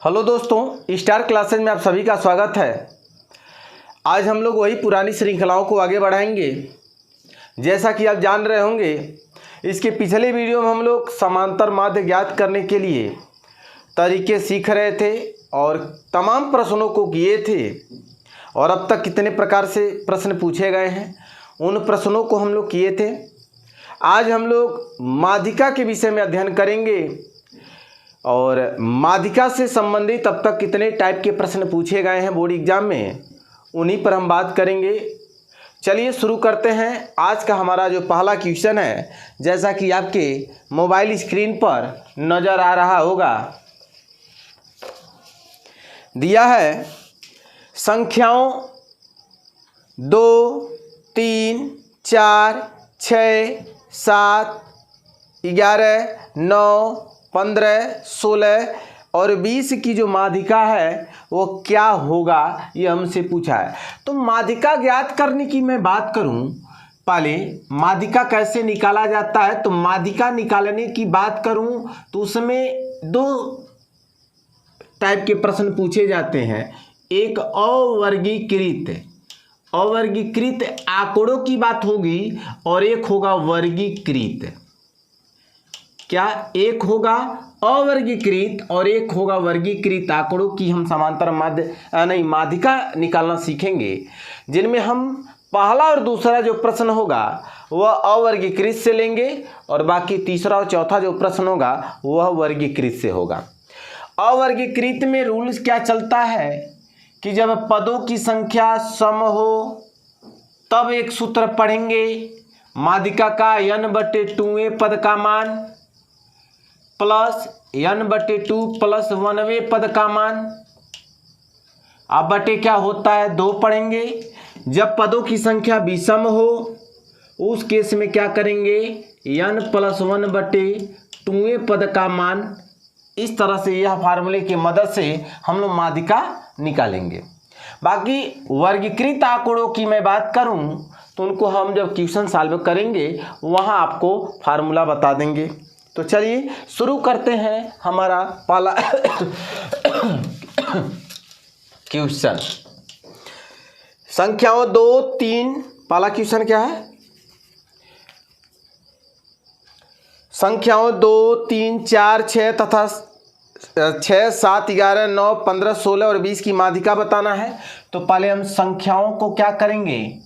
Hello दोस्तों, star classes में आप सभी का स्वागत है। आज हम लोग वही पुरानी श्रृंखलाओं को आगे बढ़ाएंगे। जैसा कि आप जान रहे होंगे, इसके पिछले वीडियो में हम लोग समांतर माध्य ज्ञात करने के लिए तरीके सीख रहे थे और तमाम प्रश्नों को किए थे। और अब तक कितने प्रकार से प्रश्न पूछे गए हैं, उन प्रश्नों को हम लोग किए थे। आज हम लोग माध्यिका के विषय में अध्ययन करेंगे और माध्यिका से संबंधित अब तक कितने टाइप के प्रश्न पूछे गए हैं बोर्ड एग्जाम में, उन्हीं पर हम बात करेंगे। चलिए शुरू करते हैं। आज का हमारा जो पहला क्वेश्चन है, जैसा कि आपके मोबाइल स्क्रीन पर नज़र आ रहा होगा, दिया है संख्याओं 2, 3, 4, 6, 7, 11, 9, 15, 16 और 20 की जो माध्यिका है वो क्या होगा, ये हमसे पूछा है। तो माध्यिका ज्ञात करने की मैं बात करूं, पहले माध्यिका कैसे निकाला जाता है, तो माध्यिका निकालने की बात करूं तो उसमें दो टाइप के प्रश्न पूछे जाते हैं। एक अवर्गीकृत आंकड़ों की बात होगी और एक होगा वर्गीकृत। क्या एक होगा अवर्गीकृत और एक होगा वर्गीकृत आंकड़ों की हम समांतर माध्यिका निकालना सीखेंगे, जिनमें हम पहला और दूसरा जो प्रश्न होगा वह अवर्गीकृत से लेंगे और बाकी तीसरा और चौथा जो प्रश्न होगा वह वर्गीकृत से होगा। अवर्गीकृत में रूल्स क्या चलता है कि जब पदों की संख्या सम हो तब एक सूत्र पढ़ेंगे, माध्यिका का n/2वें पद का मान प्लस n/2 प्लस 1वें पद का मान, अब बटे क्या होता है 2 पढ़ेंगे। जब पदों की संख्या विषम हो उस केस में क्या करेंगे, n+1/2वें पद का मान। इस तरह से यह फार्मूले की मदद से हम लोग माध्यिका निकालेंगे। बाकी वर्गीकृत आंकड़ों की मैं बात करूं तो उनको हम जब क्वेश्चन सॉल्व करेंगे वहां आपको फार्मूला बता देंगे। तो चलिए शुरू करते हैं हमारा पहला क्वेश्चन। संख्याओं 2, 3, पहला क्वेश्चन क्या है, संख्याओं 2, 3, 4, 6 तथा 6, 7, 11, 9, 15, 16 और 20 की माध्यिका बताना है। तो पहले हम संख्याओं को क्या करेंगे,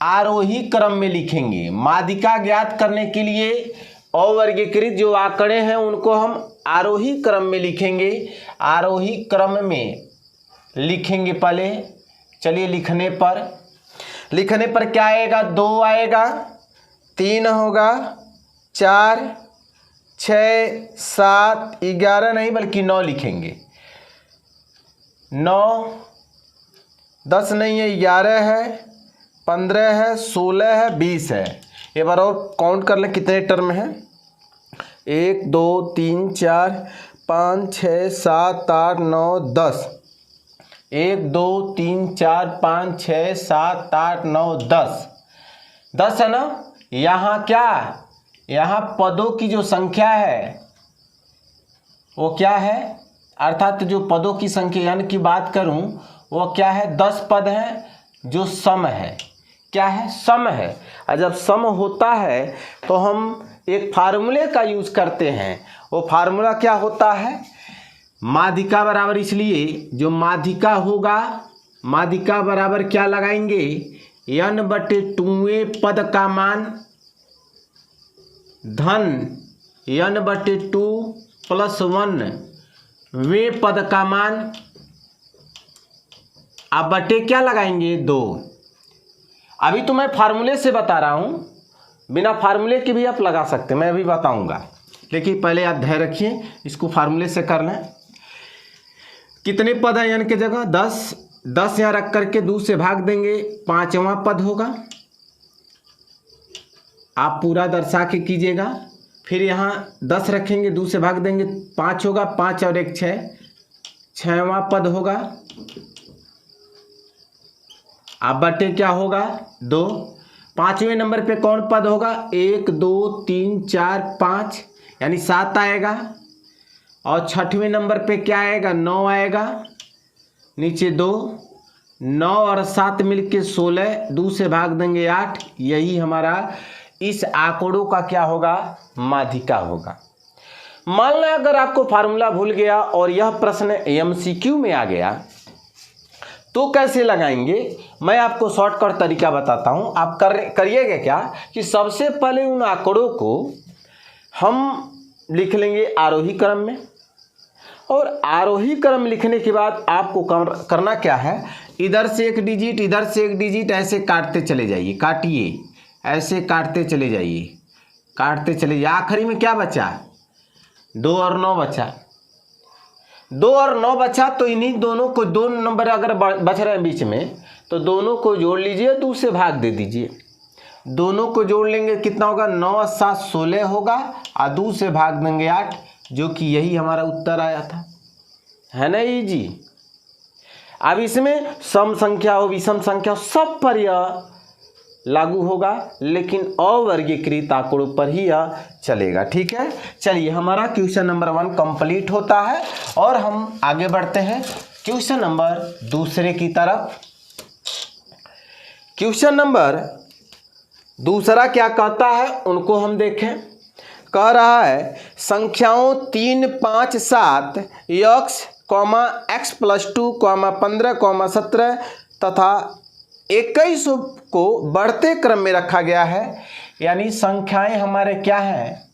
आरोही क्रम में लिखेंगे। माध्यिका ज्ञात करने के लिए अवर्गीकृत जो आंकड़े हैं उनको हम आरोही क्रम में लिखेंगे। आरोही क्रम में लिखेंगे पहले। चलिए लिखने पर क्या आएगा, 2 आएगा, 3 होगा, 4, 6, 7, 11 नहीं बल्कि 9 लिखेंगे। 9, 10 नहीं है, 11 है, 15 है, 16 है, 20 है। एक बार और काउंट कर लें कितने टर्म हैं, 1, 2, 3, 4, 5, 6, 7, 8, 9, 10। 1, 2, 3, 4, 5, 6, 7, 8, 9, 10 है ना। यहाँ क्या, यहाँ पदों की जो संख्या है वो क्या है, अर्थात जो पदों की संख्या n की बात करूं वो क्या है, 10 पद है जो सम है। क्या है, सम है। और जब सम होता है तो हम एक फार्मूले का यूज करते हैं। वो फार्मूला क्या होता है, माध्यिका बराबर, इसलिए जो माध्यिका होगा, माध्यिका बराबर क्या लगाएंगे, n/2वें पद का मान धन n/2 प्लस 1वें पद का मान, अब बटे क्या लगाएंगे, 2। अभी तो मैं फार्मूले से बता रहा हूं, बिना फार्मूले के भी आप लगा सकते हैं, मैं अभी बताऊंगा, लेकिन पहले आप ध्यान रखिए, इसको फार्मूले से कर लें। कितने पद हैं n के जगह, 10 यहाँ रख करके 2 से भाग देंगे, 5वां पद होगा। आप पूरा दर्शा के कीजिएगा। फिर यहाँ 10 रखेंगे, 2 से भाग देंगे, 5 होगा, 5 और 1 6, 6वां पद होगा। अब बटे क्या होगा, 2। 5वें नंबर पे कौन पद होगा, 1, 2, 3, 4, 5 यानी 7 आएगा। और 6वें नंबर पे क्या आएगा, 9 आएगा, नीचे 2, 9 और 7 मिलके 16, 2 से भाग देंगे 8। यही हमारा इस आंकड़ों का क्या होगा, माध्यिका होगा। मान लें अगर आपको फार्मूला भूल गया और यह प्रश्न एमसीक्यू में आ गया तो कैसे लगाएंगे, मैं आपको शॉर्टकट तरीका बताता हूं। आप करिएगा क्या कि सबसे पहले उन आंकड़ों को हम लिख लेंगे आरोही क्रम में, और आरोही क्रम लिखने के बाद आपको करना क्या है, इधर से एक डिजिट इधर से एक डिजिट ऐसे काटते चले जाइए, काटिए, ऐसे काटते चले जाइए, काटते चले जाइए। आखिरी में क्या बचा, 2 और 9 बचा, 2 और 9 बचा। तो इन्हीं दोनों को, 2 नंबर अगर बच रहे हैं बीच में, तो दोनों को जोड़ लीजिए, 2 से भाग दे दीजिए। दोनों को जोड़ लेंगे कितना होगा, 9 और 7 16 होगा, और 2 से भाग देंगे 8, जो कि यही हमारा उत्तर आया था, है ना ये जी। अब इसमें सम संख्या हो विषम संख्या हो सब पर यह लागू होगा, लेकिन अवर्गीकृत आंकड़ों पर ही यह चलेगा। ठीक है, चलिए हमारा क्वेश्चन नंबर 1 कंप्लीट होता है और हम आगे बढ़ते हैं क्वेश्चन नंबर दूसरे की तरफ। क्वेश्चन नंबर दूसरा क्या कहता है उनको हम देखें। कह रहा है संख्याओं 3, 5, 7 x, x+2, 15, 17 तथा 21 को बढ़ते क्रम में रखा गया है। यानी संख्याएं हमारे क्या हैं,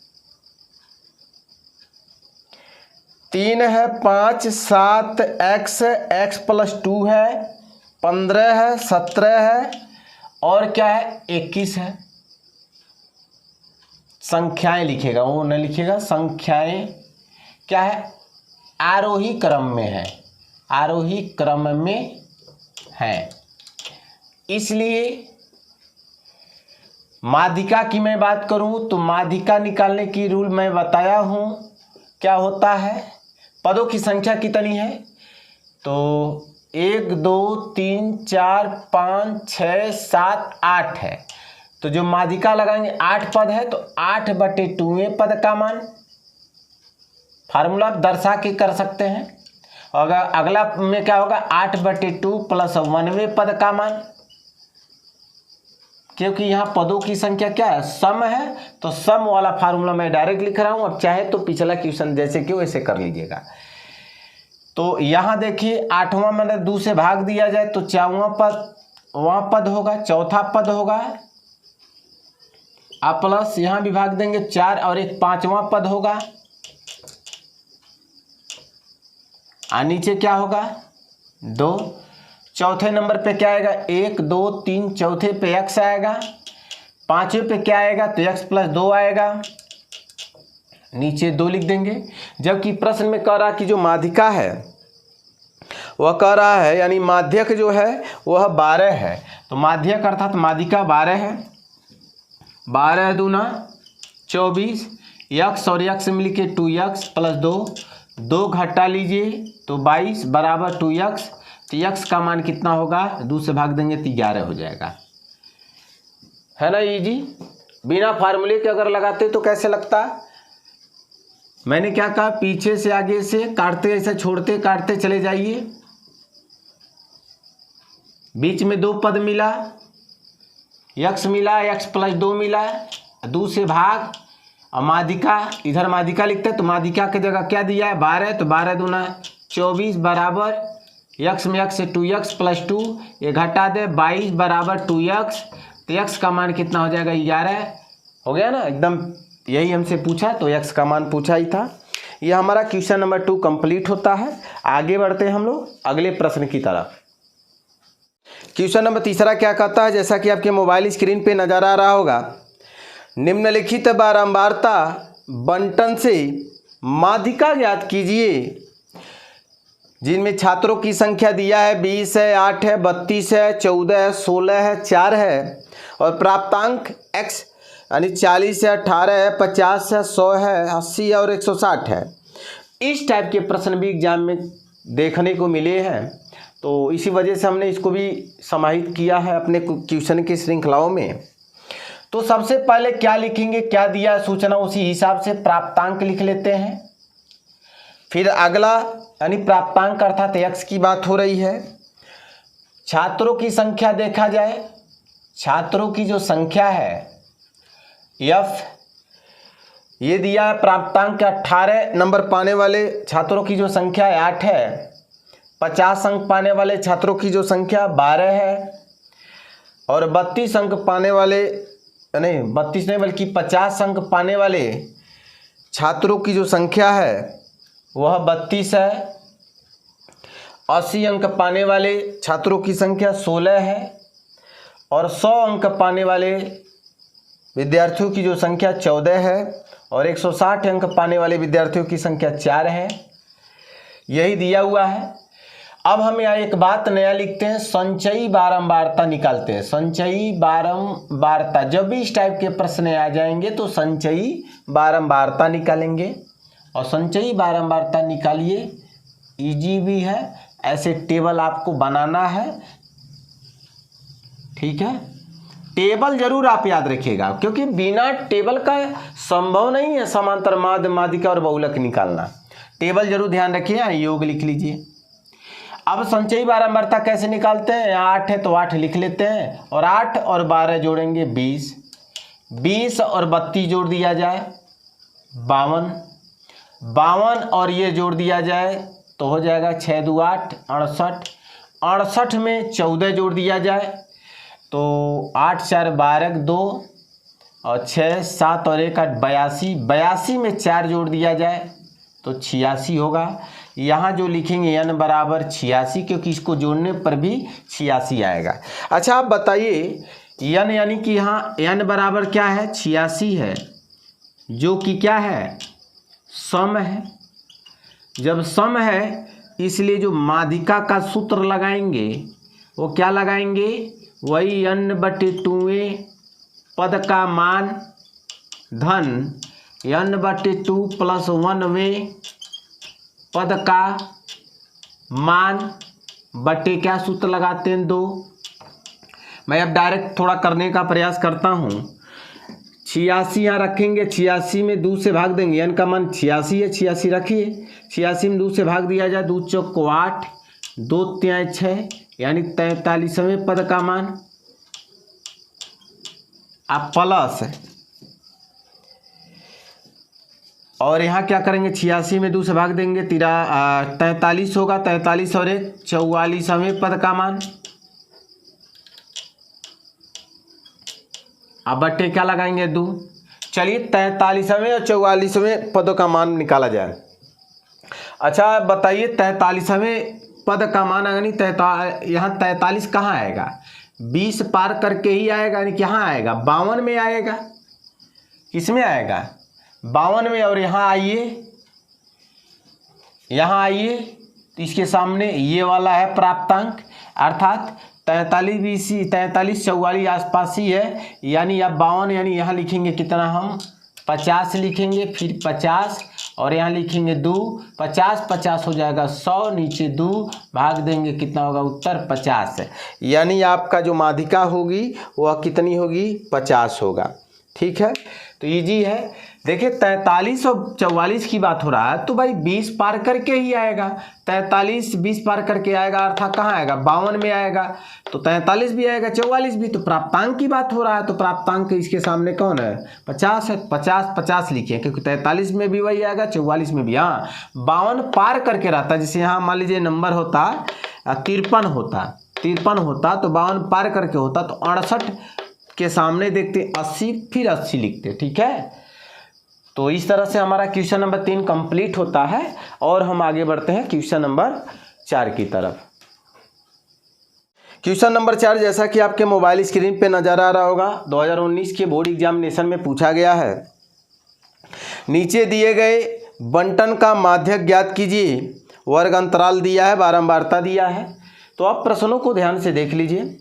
3 है, 5, 7 x, x+2 है, 15 है, 17 है और क्या है 21 है। संख्याएं लिखेगा, वो न लिखेगा, संख्याएं क्या है, आरोही क्रम में है, आरोही क्रम में है। इसलिए माध्यिका की मैं बात करूं तो माध्यिका निकालने की रूल मैं बताया हूं, क्या होता है, पदों की संख्या कितनी है, तो 1 2 3 4 5 6 7 8 है। तो जो माध्यिका लगाएंगे 8 पद है, तो 8/2वें पद का मान फार्मूला दर्शा के कर सकते हैं। और अगला में क्या होगा, 8/2 + 1वें पद का मान, क्योंकि यहाँ पदों की संख्या क्या है, सम है, तो सम वाला फार्मूला मैं डायरेक्ट लिख रहा हूँ। अब चाहे तो पिछला क्वेश्चन जैसे क्यों वैसे कर लीजिएगा। तो यहाँ देखिए 8वां मैंने 2 से भाग दिया जाए तो 4वां पद वहाँ पद होगा, चौथा पद होगा, आप प्लस यहाँ भी भाग देंगे 4 और एक 5वां पद होगा, और नीचे क्या होगा 2। चौथे नंबर पे क्या आएगा, 1 2 3, चौथे पे x आएगा, 5वें पे क्या आएगा, तो x+2 आएगा, नीचे 2 लिख देंगे। जबकि प्रश्न में कह रहा कि जो माध्यिका है वह कह रहा है, यानी माध्यक जो है वह 12 है। तो माध्यक अर्थात माध्यिका 12 है, 12 दूना 24, x और x मिलके 2x + 2, 2 घटा लीजिए तो 22 बराबर 2x। तो x का मान कितना होगा, 2 से भाग देंगे तो 11 हो जाएगा, है ना ये जी। बिना फार्मूले के अगर लगाते तो कैसे लगता, मैंने क्या कहा, पीछे से आगे से काटते, ऐसे छोड़ते काटते चले जाइए, बीच में 2 पद मिला, x मिला, x+2 मिला, 2 से भाग, और माध्यिका इधर माध्यिका लिखते हैं तो माध्यिका की जगह क्या दिया है 12, तो 12 दूना 24 बराबर x में x से 2x + 2, ये घटा दे 22 बराबर 2x। तो x का मान कितना हो जाएगा 11, हो गया ना एकदम, यही हमसे पूछा तो x का मान पूछा ही था। ये हमारा क्वेश्चन नंबर 2 कंप्लीट होता है। आगे बढ़ते हैं हम लोग अगले प्रश्न की तरफ। क्वेश्चन नंबर तीसरा क्या कहता है, जैसा कि आपके मोबाइल स्क्रीन पे नजर आ रहा होगा, निम्नलिखित बारंबारता बंटन से माध्यिका ज्ञात कीजिए जिनमें छात्रों की संख्या दिया है 20 है, 8 है, 32 है, 14 है, 16 है, 4 है, और प्राप्तांक x यानी 40 है, 18 है, 50 है, 100 है, 80 है और 160 है। इस टाइप के प्रश्न भी एग्जाम में देखने को मिले हैं, तो इसी वजह से हमने इसको भी समाहित किया है अपने क्वेश्चन की श्रृंखलाओं में। तो सबसे पहले क्या लिखेंगे, क्या दिया सूचना, उसी हिसाब से प्राप्तांक लिख लेते हैं। फिर अगला यानी प्राप्तांक अर्थात x की बात हो रही है। छात्रों की संख्या देखा जाए, छात्रों की जो संख्या है f, ये दिया है प्राप्तांक 18 नंबर पाने वाले छात्रों की जो संख्या 8 है। 50 अंक पाने वाले छात्रों की जो संख्या 12 है और 32 अंक पाने वाले, नहीं 32 नहीं बल्कि 50 अंक पाने वाले छात्रों की जो संख्या है वह 32 है। 80 अंक पाने वाले छात्रों की संख्या 16 है और 100 अंक पाने वाले विद्यार्थियों की जो संख्या 14 है और 160 अंक पाने वाले विद्यार्थियों की संख्या 4 है। यही दिया हुआ है। अब हम यहाँ एक बात नया लिखते हैं, संचयी बारंबारता निकालते हैं। संचयी बारंबारता, जब भी इस टाइप के प्रश्न आ जाएंगे तो संचयी बारंबारता निकालेंगे। और संचयी बारंबारता निकालिए, इजी भी है, ऐसे टेबल आपको बनाना है, ठीक है। टेबल जरूर आप याद रखिएगा क्योंकि बिना टेबल का संभव नहीं है समांतर माध्य, माध्यिका और बहुलक निकालना। टेबल जरूर ध्यान रखिए, योग लिख लीजिए। अब संचयी बारंबारता कैसे निकालते हैं, यहाँ 8 है तो 8 लिख लेते हैं और 8 और 12 जोड़ेंगे 20, 20 और 32 जोड़ दिया जाए 52, 52 और ये जोड़ दिया जाए तो हो जाएगा 6 2 8 68, 68 में 14 जोड़ दिया जाए तो 8 4 12 2 और 6 7 और 1 8 82, 82 में 4 जोड़ दिया जाए तो 86 होगा। यहाँ जो लिखेंगे n बराबर 86 क्योंकि इसको जोड़ने पर भी 86 आएगा। अच्छा आप बताइए n यानी कि यहाँ n बराबर क्या है, 86 है, जो कि क्या है, सम है। जब सम है इसलिए जो माध्यिका का सूत्र लगाएंगे वो क्या लगाएंगे, वही n/2 पद का मान धन n/2 + 1 पद का मान बटे क्या सूत्र लगाते हैं 2। मैं अब डायरेक्ट थोड़ा करने का प्रयास करता हूँ। 86 यहाँ रखेंगे, 86 में 2 से भाग देंगे, n का मान 86 है, 86 रखिए, 86 में 2 से भाग दिया जाए, 2 चौक 8, 2 3 6 यानी 43वें पद का मान आप प्लस, और यहाँ क्या करेंगे 86 में 2 से भाग देंगे 43 होगा, 43 और 1 44वें पद का मान। अब बट्टे क्या लगाएंगे 2। चलिए 43वें और 44वें पदों का मान निकाला जाए। अच्छा बताइए 43वें पद का मान यानी यहाँ 43 कहाँ आएगा, 20 पार करके ही आएगा, यानी कहाँ आएगा 52 में आएगा। किसमें आएगा 52 में। और यहाँ आइए, यहाँ आइए तो इसके सामने ये वाला है प्राप्तांक, अर्थात 43 20 43 44 आसपास ही है, यानी अब 52 यानी यहाँ लिखेंगे कितना हम 50 लिखेंगे, फिर 50 और यहाँ लिखेंगे 2, 50 50 हो जाएगा 100, नीचे 2 भाग देंगे कितना होगा उत्तर 50 है। यानी आपका जो माध्यिका होगी वह कितनी होगी 50 होगा, ठीक है। तो इजी है। देखिए 43 और 44 की बात हो रहा है तो भाई 20 पार करके ही आएगा, 43 20 पार करके आएगा, अर्थात कहाँ आएगा 52 में आएगा, तो 43 भी आएगा 44 भी। तो प्राप्तांक की बात हो रहा है तो प्राप्तांक इसके सामने कौन है 50 है, 50 50 लिखिए क्योंकि 43 में भी वही आएगा 44 में भी। हाँ 52 पार करके रहता, जैसे यहाँ मान लीजिए नंबर होता 53 होता, 53 होता तो 52 पार करके होता तो 68 के सामने देखते 80 फिर 80 लिखते, ठीक है। तो इस तरह से हमारा क्वेश्चन नंबर 3 कंप्लीट होता है और हम आगे बढ़ते हैं क्वेश्चन नंबर 4 की तरफ। क्वेश्चन नंबर 4 जैसा कि आपके मोबाइल स्क्रीन पे नजर आ रहा होगा 2019 के बोर्ड एग्जामिनेशन में पूछा गया है। नीचे दिए गए बंटन का माध्यक ज्ञात कीजिए, वर्ग अंतराल दिया है, बारंबारता दिया है। तो आप प्रश्नों को ध्यान से देख लीजिए,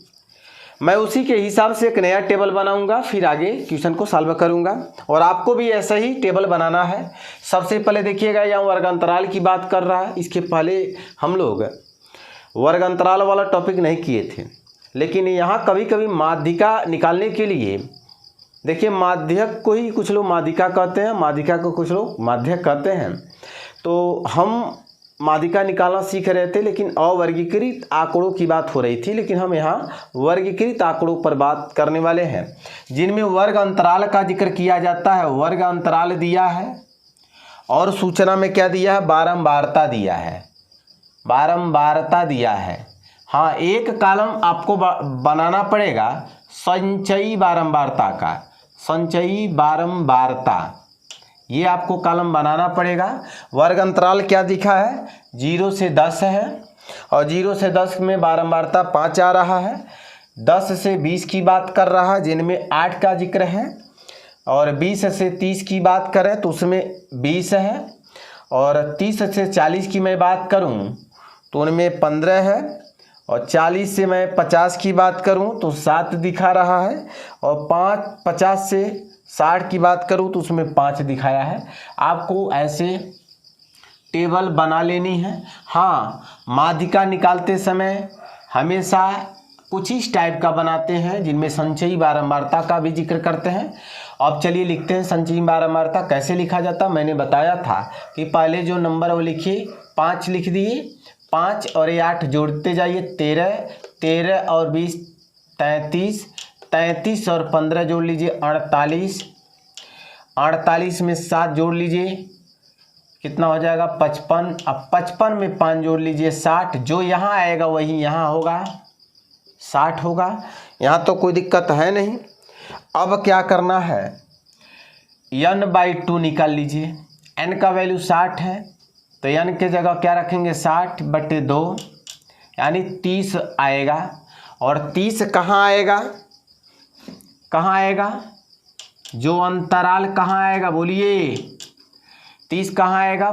मैं उसी के हिसाब से एक नया टेबल बनाऊंगा, फिर आगे क्वेश्चन को सॉल्व करूंगा और आपको भी ऐसा ही टेबल बनाना है। सबसे पहले देखिएगा यहाँ वर्ग अंतराल की बात कर रहा है, इसके पहले हम लोग वर्ग अंतराल वाला टॉपिक नहीं किए थे, लेकिन यहाँ कभी कभी माध्यिका निकालने के लिए देखिए माध्यक को ही कुछ लोग माध्यिका कहते हैं, माध्यिका को कुछ लोग माध्यक कहते हैं। तो हम माध्यिका निकालना सीख रहे थे, लेकिन अवर्गीकृत आंकड़ों की बात हो रही थी, लेकिन हम यहाँ वर्गीकृत आंकड़ों पर बात करने वाले हैं, जिनमें वर्ग अंतराल का जिक्र किया जाता है। वर्ग अंतराल दिया है और सूचना में क्या दिया है, बारंबारता दिया है, बारंबारता दिया है। हाँ, एक कॉलम आपको बनाना पड़ेगा संचयी बारंबारता का, संचयी बारंबारता, ये आपको कॉलम बनाना पड़ेगा। वर्ग अंतराल क्या दिखा है, 0 से 10 है और 0 से 10 में बारंबारता 5 आ रहा है। 10 से 20 की बात कर रहा है, जिनमें 8 का जिक्र है, और 20 से 30 की बात करें तो उसमें 20 है, और 30 से 40 की मैं बात करूं तो उनमें 15 है, और 40 से मैं 50 की बात करूं तो 7 दिखा रहा है, और 50 से 60 की बात करूं तो उसमें 5 दिखाया है। आपको ऐसे टेबल बना लेनी है। हाँ, माध्यिका निकालते समय हमेशा कुछ इस टाइप का बनाते हैं, जिनमें संचयी बारंबारता का भी जिक्र करते हैं। अब चलिए लिखते हैं संचयी बारंबारता कैसे लिखा जाता। मैंने बताया था कि पहले जो नंबर वो लिखिए, 5 लिख दिए, 5 और 8 जोड़ते जाइए, 13, 13 और 20 33, 33 और 15 जोड़ लीजिए 48, 48 में 7 जोड़ लीजिए, कितना हो जाएगा 55। अब 55 में 5 जोड़ लीजिए 60, जो यहाँ आएगा वही यहाँ होगा, 60 होगा। यहाँ तो कोई दिक्कत है नहीं। अब क्या करना है, n/2 निकाल लीजिए। n का वैल्यू 60 है तो n के जगह क्या रखेंगे, 60/2 यानी 30 आएगा। और 30 कहाँ आएगा, कहाँ आएगा, जो अंतराल कहाँ आएगा, बोलिए 30 कहाँ आएगा,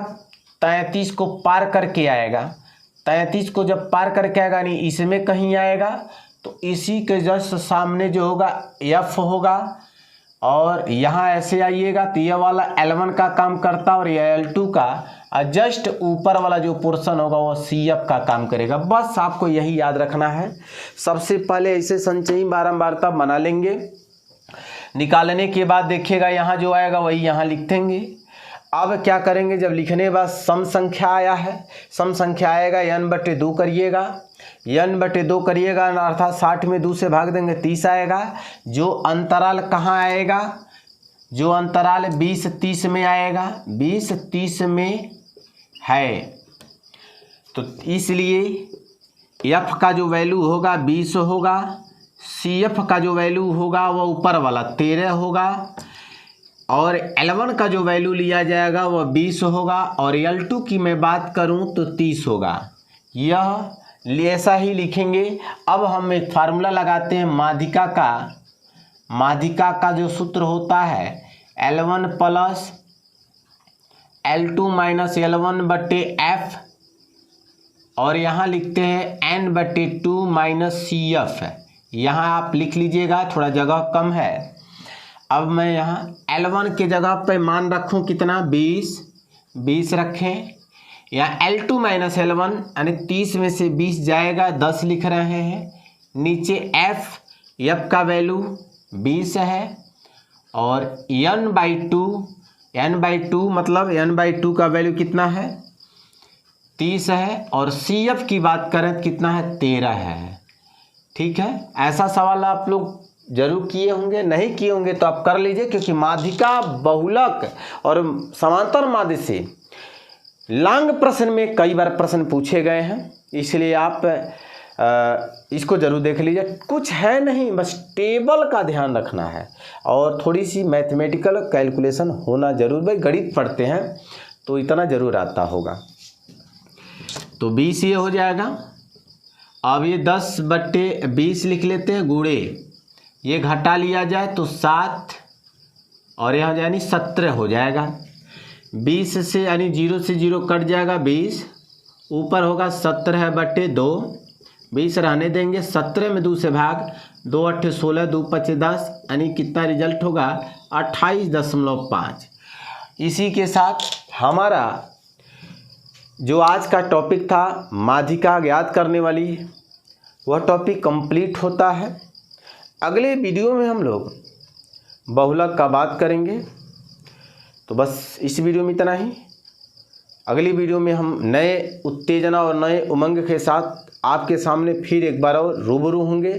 33 को पार करके आएगा। 33 को जब पार करके आएगा नहीं इसमें कहीं आएगा, तो इसी के जस्ट सामने जो होगा F होगा, और यहाँ ऐसे आइएगा तो यह वाला L1 का काम करता और यह L2 का, और जस्ट ऊपर वाला जो पोर्शन होगा वो CF का काम करेगा। बस आपको यही याद रखना है। सबसे पहले ऐसे संचयी बारंबारता बना लेंगे, निकालने के बाद देखिएगा यहाँ जो आएगा वही यहाँ लिख देंगे। अब क्या करेंगे, जब लिखने के बाद सम संख्या आया है, सम संख्या आएगा n/2 करिएगा, n/2 करिएगा अर्थात 60 में 2 से भाग देंगे 30 आएगा। जो अंतराल कहाँ आएगा, जो अंतराल 20-30 में आएगा, 20-30 में है, तो इसलिए f का जो वैल्यू होगा 20 होगा, CF का जो वैल्यू होगा वह ऊपर वाला 13 होगा, और L1 का जो वैल्यू लिया जाएगा वह 20 होगा, और L2 की मैं बात करूं तो 30 होगा। यह ऐसा ही लिखेंगे। अब हम एक फार्मूला लगाते हैं माध्यिका का। माध्यिका का जो सूत्र होता है L1 + L2 - L1/F, और यहाँ लिखते हैं n/2 - CF। यहाँ आप लिख लीजिएगा, थोड़ा जगह कम है। अब मैं यहाँ L1 के जगह पे मान रखूँ कितना, 20 रखें। यहाँ L2 - L1 यानी 30 में से 20 जाएगा, 10 लिख रहे हैं। नीचे F का वैल्यू 20 है, और n/2 मतलब n/2 का वैल्यू कितना है, 30 है, और CF की बात करें तो कितना है, 13 है। ठीक है, ऐसा सवाल आप लोग जरूर किए होंगे, नहीं किए होंगे तो आप कर लीजिए, क्योंकि माध्यिका बहुलक और समांतर माध्य से लांग प्रश्न में कई बार प्रश्न पूछे गए हैं, इसलिए आप इसको जरूर देख लीजिए। कुछ है नहीं, बस टेबल का ध्यान रखना है और थोड़ी सी मैथमेटिकल कैलकुलेशन होना जरूर। भाई गणित पढ़ते हैं तो इतना जरूर आता होगा। तो 20 ये हो जाएगा। अब ये 10/20 लिख लेते हैं, गुणे ये घटा लिया जाए तो 7, और यहाँ यानी 17 हो जाएगा। 20 से यानी 0 से 0 कट जाएगा, 20 ऊपर होगा 17/2, 20 रहने देंगे, 17 में 2 से भाग, 2 × 8 = 16, 2 × 5 = 10, यानी कितना रिजल्ट होगा 28.5। इसी के साथ हमारा जो आज का टॉपिक था माध्यिका ज्ञात करने वाली, वह टॉपिक कंप्लीट होता है। अगले वीडियो में हम लोग बहुलक का बात करेंगे। तो बस इस वीडियो में इतना ही। अगली वीडियो में हम नए उत्तेजना और नए उमंग के साथ आपके सामने फिर एक बार और रूबरू होंगे।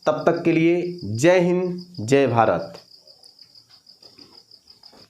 तब तक के लिए जय हिंद, जय भारत।